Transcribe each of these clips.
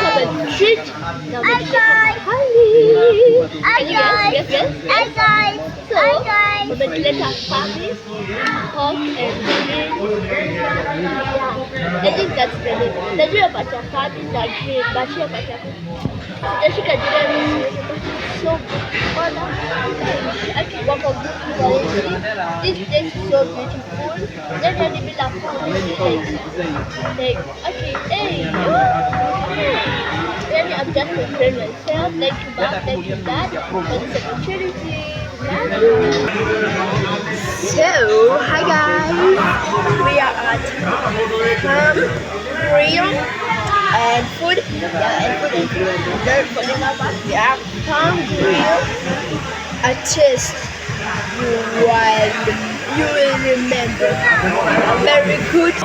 come and treat. Now Hi guys. Hi. Hi guys. Yes. Hi guys. So Hi guys. we're going to let our families talk and sing. Yeah. I think that's the name. Najua about your family, not dream, but she about your Jessica didn't so good. Okay, walk up this place is so beautiful. Then you live in a like, okay, hey, then I'm just preparing myself. Thank you, Mom, thank you, Dad, for this opportunity. So, hi guys, we are at Korea and food. Yeah, and food. Don't forget about we are hungry. A taste you will remember. Very good.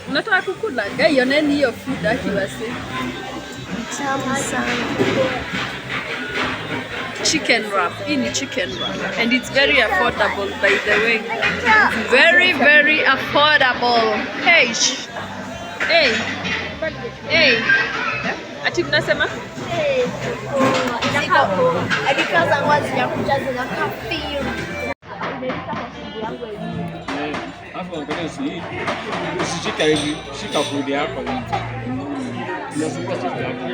Unataka kukula? Ioneni hiyo food akiwasi. Chicken wrap. Hii ni chicken wrap. And it's very affordable by the way. Very, very affordable. Hey. Hey. Hey. Ati mnasema? Adikaza wazi ya kujaza na kafiri. Hapo ngone si usishika hivi, shika food yako hivi. Unasuka food yako.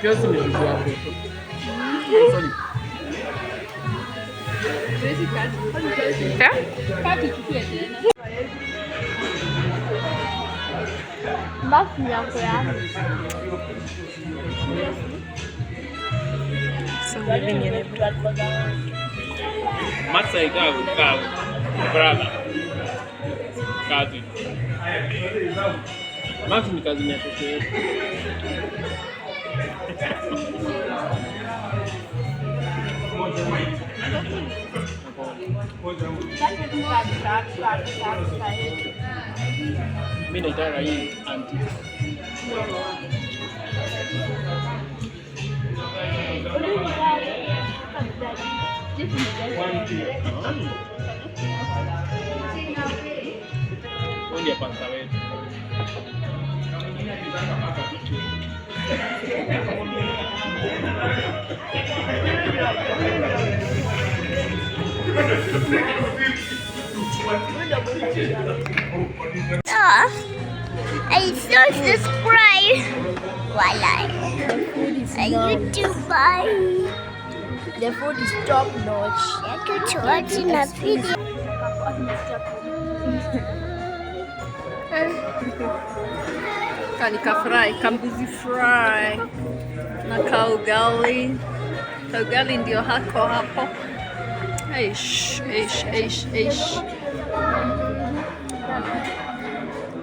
Kiasi ni kitu yako. Sorry. Kati chukue tena. Basi yako ya. So living in it. Masa ikawa brother. Kazi. Max ni kazi ya kesho yetu. Mimi naitaka hii auntie. Ndio pasta wetu. I still subscribe. Walai. The food is top notch. Kanika fry, kambuzi fry na kaugali. Kaugali ndio hako hapo. Eish.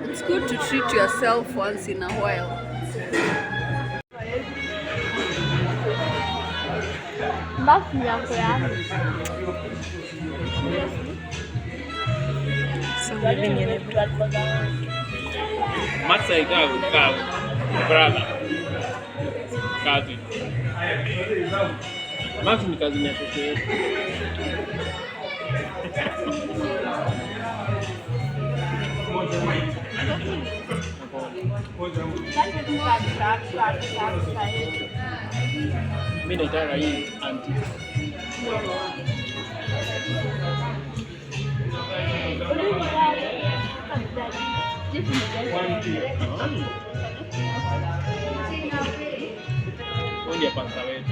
It's good to treat yourself once in a while. Basi yako ya. So living in it. Masa ikawa brother. Kazi. Max ni kazi ya kesho yetu. Mimi naitaka hii auntie. Ndio pasta wetu.